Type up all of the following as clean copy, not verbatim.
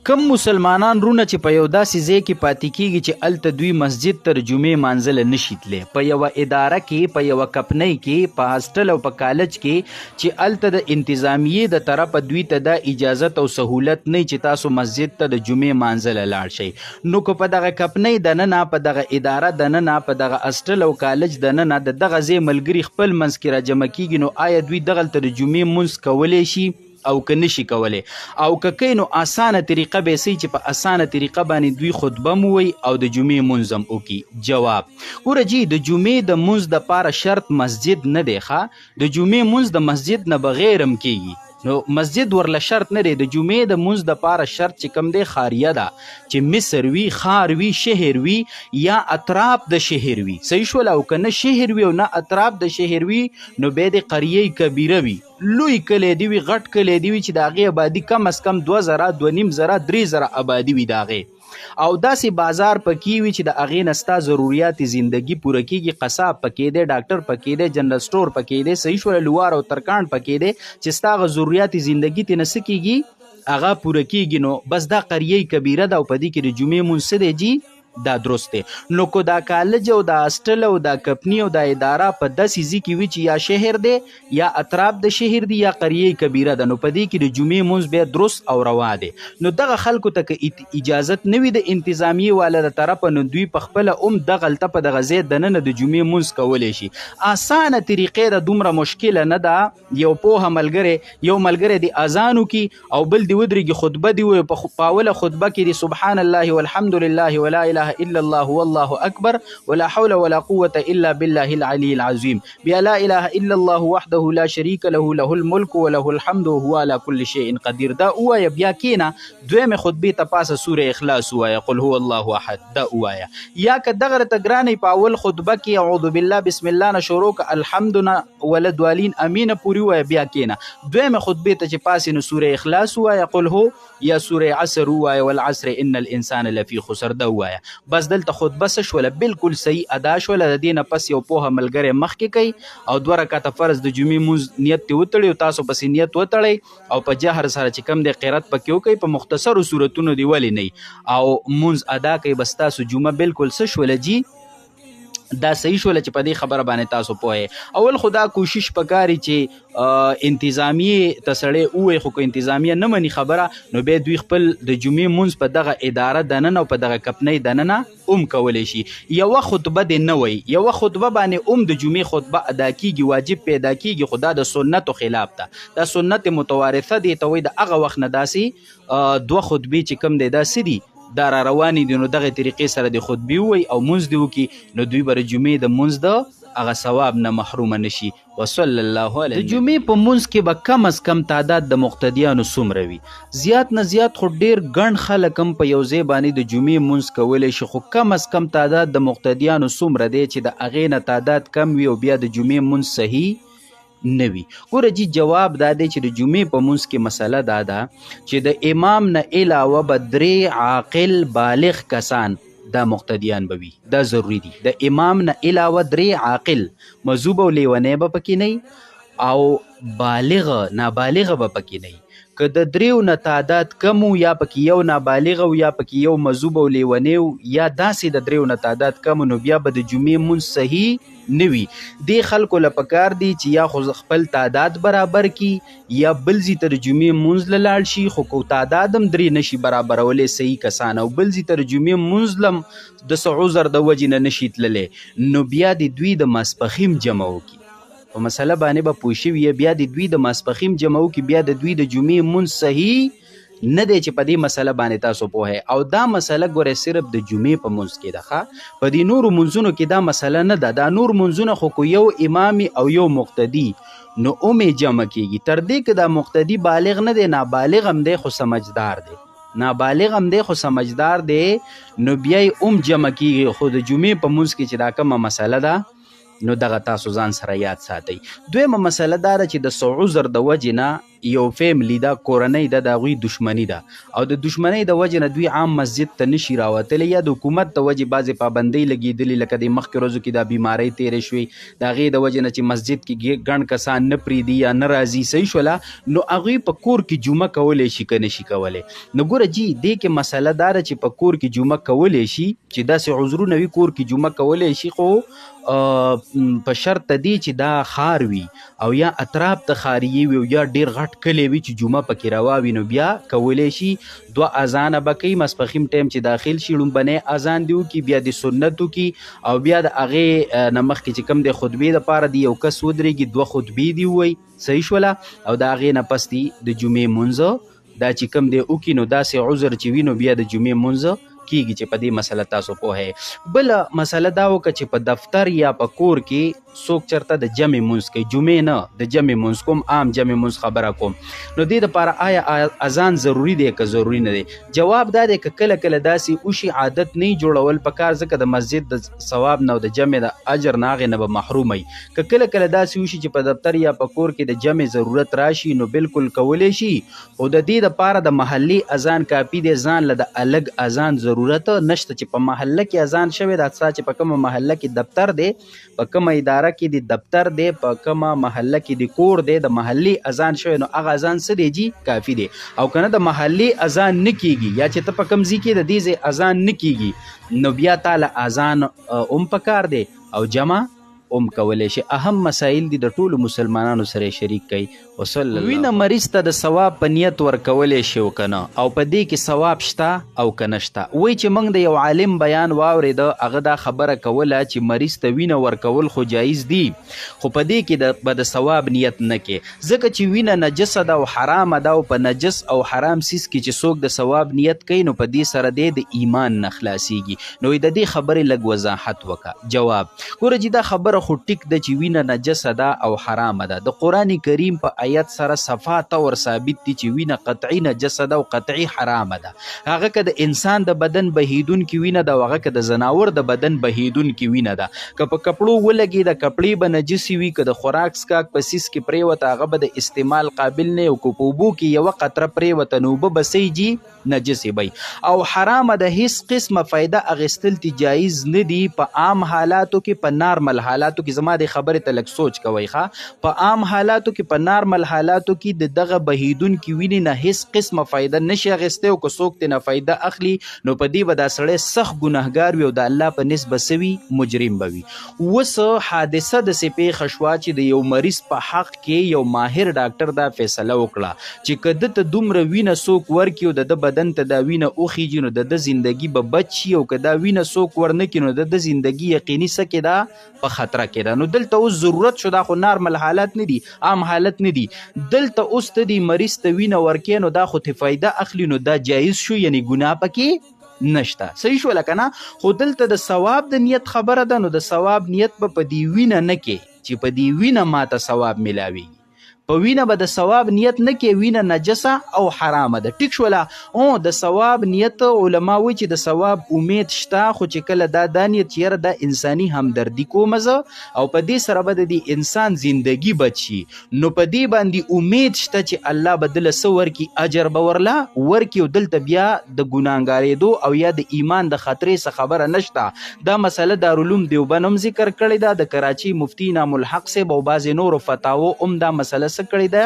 کم مسلمانان رونه چې په یو داسې ځای کې پاتې کیږي چې هلته دوی مسجد تر جمعې مانځله نشي تللی، په یوه اداره کې، په یوه کمپنۍ کې، په هاسټل او په کالج کې چې هلته د انتظامیې د طرفه دوی ته دا اجازت او سهولت نه چې تاسو مسجد ته د جمعې مانځله لاړ شئ، نو که په دغه کمپنۍ دننه، په دغه اداره دننه، په دغه هاسټل او کالج دننه د دغه ځای ملګري خپل منځ کې راجمع کیږي، نو آیا دوی دغلته د جمعې مونځ کولی شي او که نشي کولی؟ او که کوي نو اسانه طریقه به یې چې په اسانه طریقه باندې دوی خطبه مو ووایي او د جمعې مونځ هم وکړي. جواب: ګوره جی، د جمعې د مونځ دپاره شرط مسجد نه دی ښه، د جمعې مونځ د مسجد نه بغیر هم کیږي، نو مسجد ورله شرط نه دی. د جمعې د مونځ دپاره شرط چې کوم دی خاریه ده، چې مصر وي، خار وي، شهر وي یا اطراف د شهر وي، صحیح شول؟ او که نه شهر وي او نه اطراف د شهر وي نو بیا د قریه کبیره وي، لوی کلی دی وي، غټ کلی دی وي چې د هغې آبادي کم از کم 2000 2500 3000 آبادي وي د هغې، او داسې بازار پکې وي چې د هغې نه ستا ضروریات زندگی پوره کېږي، قصاب پکې دی، ډاکټر پکې دی، جنرل سټور پکې دی، صحیح شوله؟ لوار او ترکاڼ پکې دی چې ستا هغه ضروریات زندگی ترې نه څه کېږي، هغه پوره کېږي، نو بس دا قریه کبیره ده او په دې کې د جمعې مونځ څه دی جي؟ دا درست دی. نو که دا کالج او دا هاسټل او دا کمپني او دا اداره په داسې ځای کې وي چې یا شهر دی یا اطراف د شهر دی یا قریه کبیره ده، نو په دې کې د جمعې مونځ بیا درست او روا دی. نو دغه خلکو ته که اجازت نه وي د انتظامیې والا د طرفه، نو دوی پخپله هم دغلته په دغه ځای دننه د جمعې مونځ کولی شي. اسانه طریقې ده، دومره مشکله نه ده. یو پوهه ملګری، یو ملګری د اذان وکړي او بل دی ودرېږي خطبه دی وایي، په اوله خطبه کې دی سبحان الله والحمد لله ولا اله الا الله والله اکبر ولا حول ولا قوة الا بالله العلي العظيم، بیا لا اله الا الله وحده لا شريك له له الملك وله الحمد وهو على كل شيء قدير. دا ووایه، بیا کېنه دویمې خطبې ته پاسه سوره اخلاص ووایه، قل هو الله احد، دا ووایه. یا که دغه راته ګرانې په اول خطبه کې اعوذ بالله بسم الله نه شروع که الحمد نه ولدوالین امینه پورې ووایه، بیا کېنه دویمې خطبې ته چې پاسې نو سوره اخلاص ووایه، قل هو یا سوره عصر ووایه، والعصر ان الانسان لفی خسر، دا ووایه. بس دلته خطبه څه شوله؟ بالکل صحیح ادا شوله. د دې نه پس یو پوهه ملګری مخکې کوي او 2 رکعته فرض د جمعې مونځ نیت ترې وتړئ او تاسو پسې نیت وتړئ او په جهر سره چې کوم دی قرات پکې وکئ، په مختصرو صورتونو دی ولې نه او مونځ ادا کوئ، بس تاسو جمعه بالکل څه شوله جی؟ دا صحیح شوله چې په دې خبره باندې تاسو پوهئ. اول خو دا کوشش پکاري چې انتظامیې ته سړی ووایي، خو که انتظامیه نه مني خبره نو بیا دوی خپل د جمعې مونځ په دغه اداره دننه او په دغه کمپنۍ دننه هم کولی شي. یوه خطبه دې نه وایي، یوه خطبه باندې هم د جمعې خطبه ادا کیږي، واجب پیدا کیږي، خو دا د سنتو خلاف ده، دا سنت متوارثه دی ته وایي. د هغه وخت نه داسې 2 خطبې چې کوم دی دا څه دي، دا را روانې دي، نو دغه طریقې سره د خطبې ووایي او مونځ دې وکړي، نو دوی به د جمعې د مونځ د هغه ثواب نه محرومه نشي. وصلی الله علیه. د جمعې په مونځ کې به کم از کم تعداد د مقتدیانو څومره وي؟ زیات نه زیات خو ډېر ګڼ خلک هم په یو ځای باندې د جمعې مونځ کولی شي، خو کم از کم تعداد د مقتدیانو څومره دی چې د هغې نه تعداد کم وي او بیا د جمعې مونځ صحیح نه وي؟ ګوره جی، جواب دا دی چې د جمعې په مونځ کې مسله دا ده چې د امام نه علاوه به 3 عاقل بالغ کسان دا مقتدیان به وي، دا ضروري دي. د امام نه علاوه 3 عاقل، مذوب او لیونی به پکې نه او بالغ نابالغ به پکې نه. که د 3 نه تعداد کم یا پکې یو نابالغ او یا پکې یو مذوب او لیونی یا داسې د 3 نه تعداد کم، نو بیا به د جمعې مونځ صحیح نه وي. دې خلکو له پکار دی چې یا خو خپل تعداد برابر کی یا بل ځای ته د جمعې مونځ له لاړ شي، خو که تعداد هم 3 نشي برابرولی صحیح کسان او بل ځای ته د جمعې مونځ لم د څه عذر د وجې نه نشي تللی، نو بیا د دوی د ماسپښین جمع وکړي. په مسله باندې به پوه شوي، بیا د دوی د ماسپښین جمع وکړي، بیا د دوی د جمعې مونځ صحیح نه دی چې په دې مسله باندې تاسو پوهئ. او دا مسله ګوره صرف د جمعې په مونځ کې ده ښه، په دې نورو مونځونو کې دا مسله نه ده. دا نور مونځونه خو که یو امامي او یو مقتدي نو اومې جمع کېږي، تر دې که دا مقتدي بالغ نه دی، نابالغ هم دی خو سمجدار دی، نابالغ هم دی خو سمجدار دی، نو بیا یې هم جمع کېږي. خو د جمعې په مونځ کې چې دا کومه مسله ده نو دغه تاسو ځان سره یاد ساتئ. دویمه مسله دا ده چې د څه عذر د وجې نه یو فیملی ده، کورنۍ ده، د هغوی دشمني ده او د دشمنۍ د وجې نه دوی عام مسجد ته نشي راوتلی، یا د حکومت د وجې بعضې پابندۍ لګېدلي، لکه د مخکې ورځو کې دا بیمارۍ تېرې شوې د هغې د وجې نه چې مسجد کې ګڼ کسان نه پرېږدي یا نه راځي، صحیح شوله، نو هغوی په کور کې جمعه کولی شي که نشي کولی. نو ګوره جي دې کې مسله دا ده چې په کور کې جمعه کولی شي، چې داسې عذرونه وي کور کې جمعه کولی شي، خو په شرط دی چې دا ښار وي او یا اطراف ته ښاریې وي او یا ډېر غټ کلی وي چې جمعه پکې روا وي، نو بیا کولی شي 2 اذانه به کوي، ماسپښین ټایم چې داخل شي لومبنی اذان دې وکړي، بیا د سنت وکړي او بیا د هغې نه مخکې چې کوم دی خطبې دپاره د یو کس ودرېږي 2 خطبې دي ووایي، صحیح شوله، او د هغې نه پس دی د جمعې مونځ دا چې کوم دی وکړي، نو داسې عذر چې وي نو بیا د جمعې مونځ کیږي چې په دې مسله تاسو پوهئ. بله مسله دا وکړه چې په دفتر یا په کور کې څوک چېرته د جمع مونځ کوي، جمعې نه د جمع مونځ کوم، عام جمع مونځ خبره کوم، نو دې دپاره آیا اذان ضروري دی که ضروري نه دی؟ جواب دا دی که کله کله داسې وشي عادت نه جوړول پکار، ځکه د مسجد د ثواب نه او د جمع د اجر نه هغې نه به محروم وي. که کله کله داسې وشي چې په دفتر یا په کور کې د جمع ضرورت راشي نو بالکل کولی شي، خو د دې دپاره د محلي اذان کافي دی، ځان له د الګ اذان ضرورت نشته. چې په محله کې اذان شوی دا څه چې په کومه محله کې دفتر دی، په کومه اداره کې د دفتر دی، په کومه محله کې د کور دی، د محلي اذان شوی نو هغه اذان څه دی جي کافي دی. او که نه د محلي اذان نه کیږي یا چې ته په کوم ځای کې د دې ځای اذان نه کیږي نو بیا تاله اذان پکار دی او جمع کولی شي. اهم مسائل دي د ټولو مسلمانانو سره شریک کوي. وصلی الله وینه مریض ته د ثواب په نیت ورکولی شي او که نه، او په دې کې ثواب شته او که نه شته. وایي چې موږ د یو عالم بیان واورېده، هغه دا خبره کوله چې مریض ته وینه ورکول خو جایز دي، خو په دې کې به د ثواب نیت نه کې، ځکه چې وینه نجسه ده او حرامه ده، او په نجس او حرام سیز کې چې څوک د ثواب نیت کوي نو په دې سره دی د ایمان نه خلاصیږي. نو د دې خبرې لږ وضاحت وکړه. جواب: ګوره چې دا خبره خو ټیک ده چې وینه نجسه ده او حرامه ده، د قرآن کریم په آیت سره صفا طور ثابت دي چې وینه قطعي نجسه ده او قطعي حرامه ده. هغه که د انسان د بدن بهیدونکې وینه ده او هغه که د ځناور د بدن بهیدونکې وینه ده. که په کپړو ولګي د کپړې به نجسې وي، که د خوراک څښاک په سیس کې پرېوته هغه به د استعمال قابل نه، او که په اوبو کې یوه قطره پرېوته نو اوبه به څه جي نجسې وي. او حرامه ده، هیڅ قسمه فایده اخیستل تی جایز نه دي په عام حالاتو کې، په نارمل حالاتو کې. زما د خبرې ته لږ سوچ کوئ ښه. په عام حالاتو کې، په نارمل حالاتو کې د دغه بهیدونکي وینې نه هیڅ قسمه فایده نشي اخیستی، او که څوک ترې نه فایده اخلي نو په دې به دا سړی سخت ګناهګار وي او د الله په نسبت څه وي، مجرم به وي. اوس حادثه داسې پیښه شوه چې د یو مریض په حق کې یو ماهر ډاکټر دا فیصله وکړه چې که ده ته دومره وینه څوک ورکړي او د ده بدن ته دا وینه وخیږي نو د ده زندګي به بچ شي، او که دا وینه څوک ورنکړي نو د ده زندګي یقیني څه کې ده، په خطره کې ده. نو دلته اوس ضرورت شو، دا خو نارمل حالت نه دي، عام حالت نه دي. دلته اوس ته دې مریض ته وینه ورکې نو دا خو ته فایده اخلي، نو دا جایز شو، یعنی ګناه پکې نشته. صحیح شوله که نه؟ خو دلته د ثواب د نیت خبره ده، نو د ثواب نیت به په دې وینه نه کې چې په دې وینه ماته ثواب ملاوي. په وینه به د ثواب نیت نه کې، وینه نجسه او حرامه ده. ټیک شوله؟ د ثواب نیت علما وایي چې د ثواب امید شته، خو چې کله دا نیت چې یاره دا انساني همدردي کومه زه او په دې سره به د دې انسان زندگی بچ شي، نو په دې باندې امید شته چې الله به دله څه ورکړي، اجر به ورله ورکړي، او دلته بیا د ګناهګارېدو او یا د ایمان د خطرې څه خبره نشته. دا مسله دارالعلوم دیوبند هم ذکر کړې ده، د کراچي مفتی انعام الحق صاحب او بعضې نورو فتاوو هم دا مسله څه کړې ده،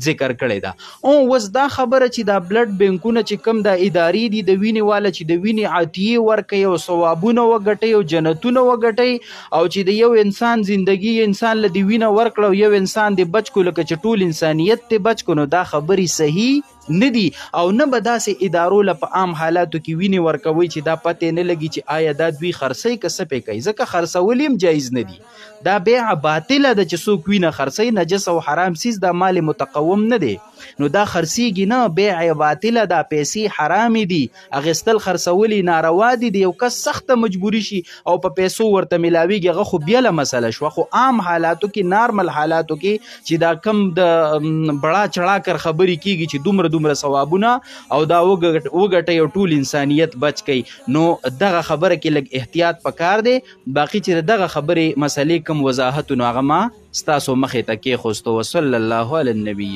ذکر کړی ده. اوس دا خبره چې دا بلډ بینکونه چې کوم دا ادارې دي د وینې والا چې د وینې عطیې ورکوي او ثوابونه وګټي او جنتونه وګټي، او چې د یو انسان زندگی انسان له دې وینه ورکړه او یو انسان دې بچ کو لکه چې ټول انسانیت دې بچ کو، نو دا خبرې صحیح نه دي. او نه به داسې ادارو له په عام حالاتو کې وینې ورکوي چې دا پتې نه لګي چې آیا دا دوی خرڅوي که څه پې کوي، ځکه خرڅول هم جایز نه دي. دا بیع باطله ده چې څوک وینه خرڅوي، نجس او حرام سیز دا مال متقوم نه دی، نو دا خرڅیږي نه، بیع باطله ده، پیسې حرامې دي، اخیستل خرڅولي ناروا دي. د یو کس سخته مجبوري شي او په پیسو ورته ملاویږي هغه خو بیله مسله شوه. خو عام حالاتو کې، نارمل حالاتو کې چې دا کم د بړا چړاکر خبرې کیږي چې دومره ثوابونه او دا وګټي او ټول انسانیت بچ کوي، نو دغه خبره کې لږ احتیاط پکار دی. باقي چې دغه خبرې مسلې کم وضاحت نو هغه ما ستاسو مخې ته کېښوستو. وصلی الله علی النبی